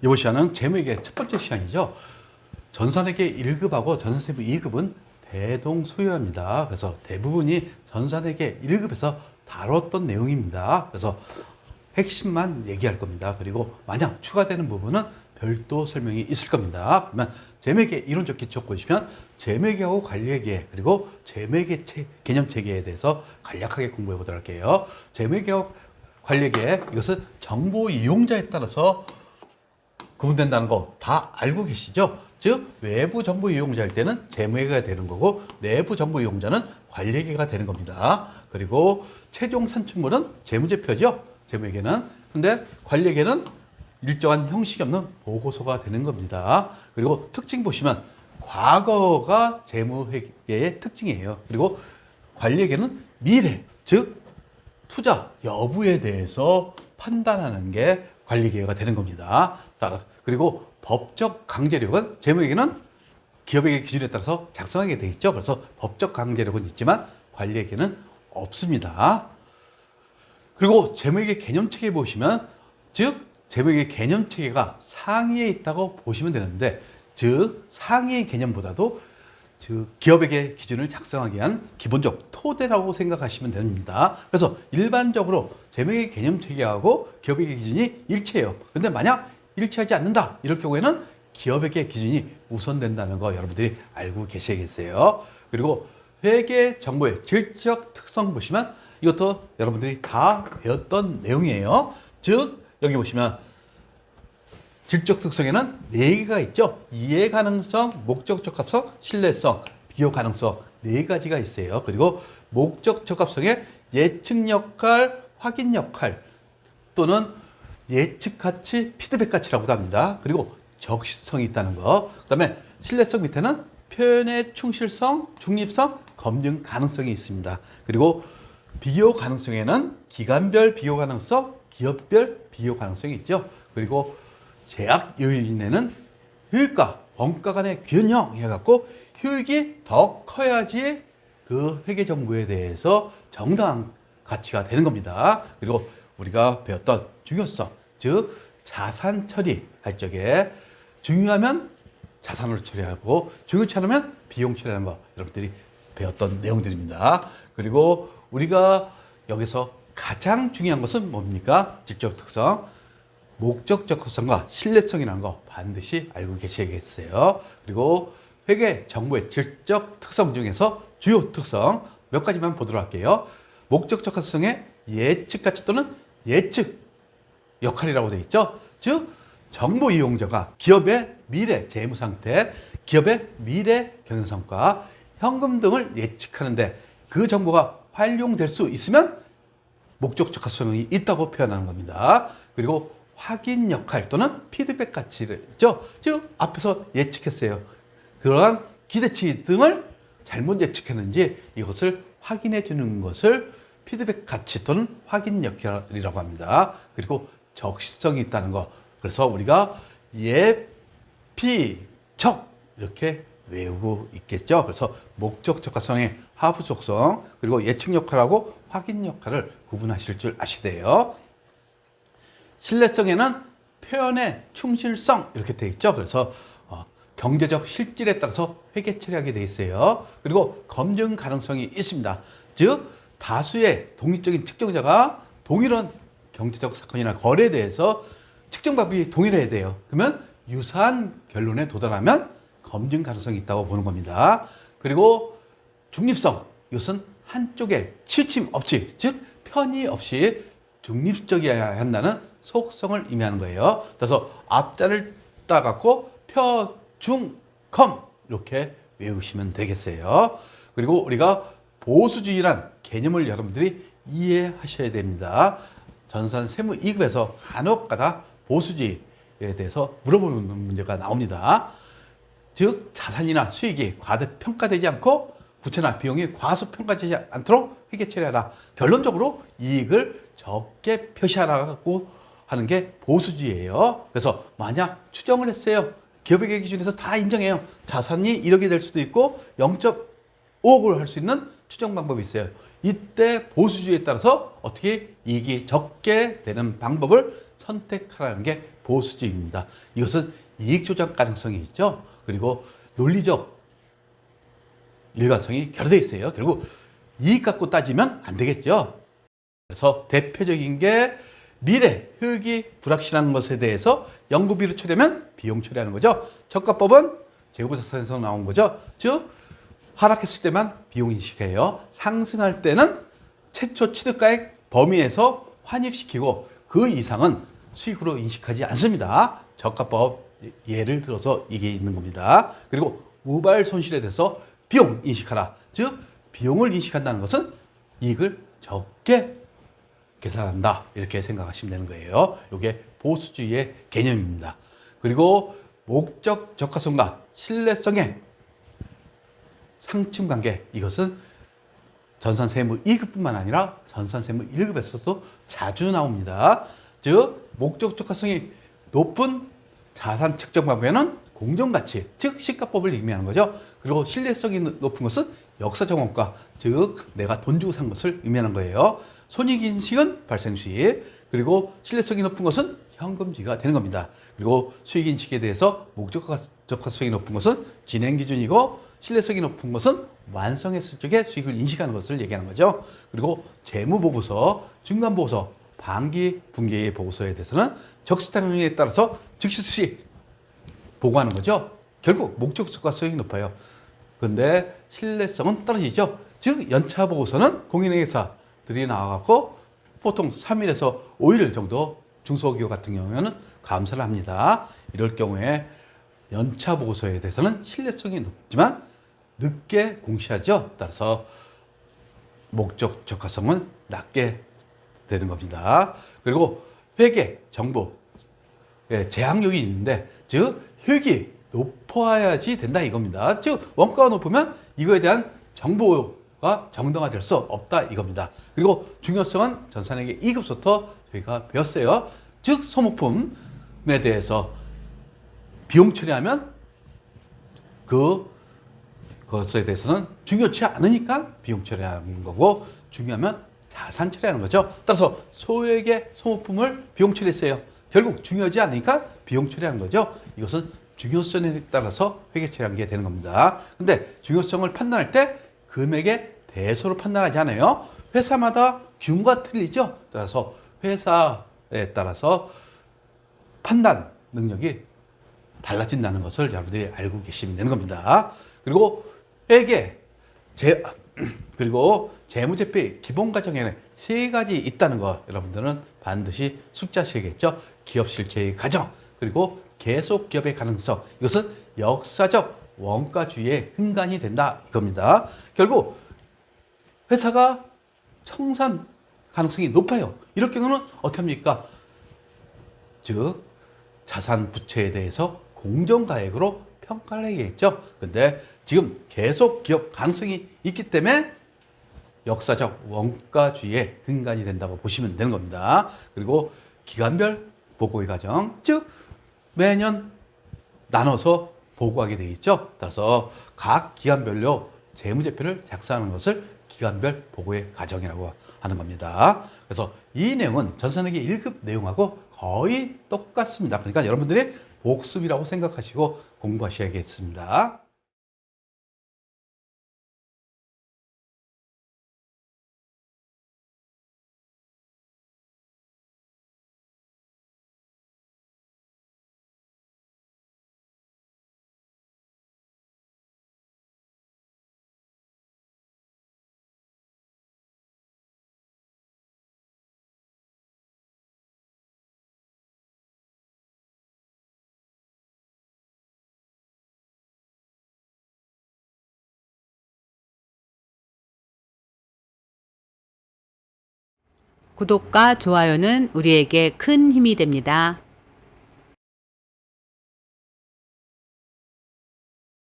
이번 시간은 재무회계 첫 번째 시간이죠. 전산회계 1급하고 전산세무 2급은 대동소이합니다. 그래서 대부분이 전산회계 1급에서 다뤘던 내용입니다. 그래서 핵심만 얘기할 겁니다. 그리고 만약 추가되는 부분은 별도 설명이 있을 겁니다. 그러면 재무회계 이론적 기초 보시면 재무회계하고 관리회계 그리고 재무회계 개념 체계에 대해서 간략하게 공부해 보도록 할게요. 재무회계하고 관리회계 이것은 정보 이용자에 따라서 구분된다는 거 다 알고 계시죠? 즉 외부 정보 이용자일 때는 재무회계가 되는 거고 내부 정보 이용자는 관리회계가 되는 겁니다. 그리고 최종 산출물은 재무제표죠. 재무회계는. 근데 관리회계는 일정한 형식이 없는 보고서가 되는 겁니다. 그리고 특징 보시면 과거가 재무회계의 특징이에요. 그리고 관리회계는 미래, 즉 투자 여부에 대해서 판단하는 게 관리계획가 되는 겁니다. 그리고 법적 강제력은 재무회계는 기업회계 기준에 따라서 작성하게 돼 있죠. 그래서 법적 강제력은 있지만 관리회계는 없습니다. 그리고 재무회계 개념체계 보시면 즉 재무회계 개념체계가 상위에 있다고 보시면 되는데 즉 상위의 개념보다도 즉 기업회계 기준을 작성하기 위한 기본적 토대라고 생각하시면 됩니다. 그래서 일반적으로 재무회계 개념 체계하고 기업회계 기준이 일치해요. 근데 만약 일치하지 않는다 이럴 경우에는 기업회계 기준이 우선된다는 거 여러분들이 알고 계셔야겠어요. 그리고 회계 정보의 질적 특성 보시면 이것도 여러분들이 다 배웠던 내용이에요. 즉 여기 보시면 질적 특성에는 4개가 있죠. 이해 가능성, 목적 적합성, 신뢰성, 비교 가능성 4가지가 있어요. 그리고 목적 적합성에 예측 역할, 확인 역할 또는 예측 가치, 피드백 가치라고도 합니다. 그리고 적시성이 있다는 거. 그다음에 신뢰성 밑에는 표현의 충실성, 중립성, 검증 가능성이 있습니다. 그리고 비교 가능성에는 기간별 비교 가능성, 기업별 비교 가능성이 있죠. 그리고 제약 요인에는 효율과 원가 간의 균형 해갖고 효익이 더 커야지 그 회계 정보에 대해서 정당한 가치가 되는 겁니다. 그리고 우리가 배웠던 중요성, 즉 자산 처리할 적에 중요하면 자산으로 처리하고 중요치 않으면 비용 처리하는 거 여러분들이 배웠던 내용들입니다. 그리고 우리가 여기서 가장 중요한 것은 뭡니까? 질적 특성. 목적 적합성과 신뢰성이라는 거 반드시 알고 계셔야겠어요. 그리고 회계 정보의 질적 특성 중에서 주요 특성 몇 가지만 보도록 할게요. 목적 적합성의 예측 가치 또는 예측 역할이라고 되어 있죠. 즉 정보 이용자가 기업의 미래 재무 상태, 기업의 미래 경영 성과, 현금 등을 예측하는데 그 정보가 활용될 수 있으면 목적 적합성이 있다고 표현하는 겁니다. 그리고 확인 역할 또는 피드백 가치죠. 즉 앞에서 예측했어요. 그러한 기대치 등을 잘못 예측했는지 이것을 확인해 주는 것을 피드백 가치 또는 확인 역할이라고 합니다. 그리고 적시성이 있다는 거. 그래서 우리가 예피적 이렇게 외우고 있겠죠. 그래서 목적 적합성의 하부 속성 그리고 예측 역할하고 확인 역할을 구분하실 줄 아시대요. 신뢰성에는 표현의 충실성 이렇게 되어 있죠. 그래서 경제적 실질에 따라서 회계 처리하게 되어 있어요. 그리고 검증 가능성이 있습니다. 즉 다수의 독립적인 측정자가 동일한 경제적 사건이나 거래에 대해서 측정 방법이 동일해야 돼요. 그러면 유사한 결론에 도달하면 검증 가능성이 있다고 보는 겁니다. 그리고 중립성 이것은 한쪽에 치우침 없이 즉 편의 없이 중립적이어야 한다는 속성을 의미하는 거예요. 그래서 앞자를 따갖고 표, 중, 검 이렇게 외우시면 되겠어요. 그리고 우리가 보수주의란 개념을 여러분들이 이해하셔야 됩니다. 전산 세무 2급에서 간혹가다 보수주의에 대해서 물어보는 문제가 나옵니다. 즉 자산이나 수익이 과대평가되지 않고 부채나 비용이 과소평가되지 않도록 회계 처리하라. 결론적으로 이익을 적게 표시하라고 하는 게 보수주의예요. 그래서 만약 추정을 했어요. 기업회계 기준에서 다 인정해요. 자산이 1억이 될 수도 있고 0.5억을 할 수 있는 추정 방법이 있어요. 이때 보수주의에 따라서 어떻게 이익이 적게 되는 방법을 선택하라는 게 보수주의입니다. 이것은 이익 조작 가능성이 있죠. 그리고 논리적 일관성이 결여되어 있어요. 결국 이익 갖고 따지면 안 되겠죠. 그래서 대표적인 게 미래 효익이 불확실한 것에 대해서 연구비를 처리하면 비용 처리하는 거죠. 저가법은 재고자산에서 나온 거죠. 즉 하락했을 때만 비용 인식해요. 상승할 때는 최초 취득가액 범위에서 환입시키고 그 이상은 수익으로 인식하지 않습니다. 저가법 예를 들어서 이게 있는 겁니다. 그리고 우발 손실에 대해서 비용 인식하라. 즉 비용을 인식한다는 것은 이익을 적게 계산한다. 이렇게 생각하시면 되는 거예요. 이게 보수주의의 개념입니다. 그리고 목적 적합성과 신뢰성의 상충관계, 이것은 전산세무 2급뿐만 아니라 전산세무 1급에서도 자주 나옵니다. 즉 목적 적합성이 높은 자산 측정 방법에는 공정가치, 즉 시가법을 의미하는 거죠. 그리고 신뢰성이 높은 것은 역사적 원가, 즉 내가 돈 주고 산 것을 의미하는 거예요. 손익인식은 발생수익, 그리고 신뢰성이 높은 것은 현금주의가 되는 겁니다. 그리고 수익인식에 대해서 목적적합성이 높은 것은 진행기준이고 신뢰성이 높은 것은 완성했을 적에 수익을 인식하는 것을 얘기하는 거죠. 그리고 재무보고서, 중간보고서, 반기, 분기의 보고서에 대해서는 적시타능에 따라서 즉시 수익 보고하는 거죠. 결국 목적적합성이 높아요. 근데 신뢰성은 떨어지죠. 즉 연차 보고서는 공인회계사들이 나와갖고 보통 3일에서 5일 정도 중소기업 같은 경우에는 감사를 합니다. 이럴 경우에 연차 보고서에 대해서는 신뢰성이 높지만 늦게 공시하죠. 따라서 목적 적합성은 낮게 되는 겁니다. 그리고 회계, 정보, 제약력이 있는데 즉 효익이 높아야지 된다 이겁니다. 즉 원가가 높으면 이거에 대한 정보가 정당화될 수 없다 이겁니다. 그리고 중요성은 전산회계 2급부터 저희가 배웠어요. 즉 소모품에 대해서 비용 처리하면 그것에 대해서는 중요치 않으니까 비용 처리하는 거고 중요하면 자산 처리하는 거죠. 따라서 소액의 소모품을 비용 처리했어요. 결국 중요하지 않으니까 비용 처리하는 거죠. 이것은 중요성에 따라서 회계 처리한 게 되는 겁니다. 근데 중요성을 판단할 때 금액의 대소로 판단하지 않아요. 회사마다 규모가 틀리죠. 따라서 회사에 따라서 판단 능력이 달라진다는 것을 여러분들이 알고 계시면 되는 겁니다. 그리고 회계, 그리고 재무제표의 기본 과정에는 3가지 있다는 거 여러분들은 반드시 숙지하셔야겠죠. 기업 실체의 과정, 그리고 계속 기업의 가능성, 이것은 역사적 원가주의의 근간이 된다 이겁니다. 결국 회사가 청산 가능성이 높아요. 이럴 경우는 어떻게 합니까? 즉 자산 부채에 대해서 공정가액으로 평가를 해야겠죠. 근데 지금 계속 기업 가능성이 있기 때문에 역사적 원가주의의 근간이 된다고 보시면 되는 겁니다. 그리고 기간별 보고의 과정, 즉 매년 나눠서 보고하게 되어 있죠. 따라서 각 기간별로 재무제표를 작성하는 것을 기간별 보고의 과정이라고 하는 겁니다. 그래서 이 내용은 전산회계 1급 내용하고 거의 똑같습니다. 그러니까 여러분들이 복습이라고 생각하시고 공부하셔야겠습니다. 구독과 좋아요는 우리에게 큰 힘이 됩니다.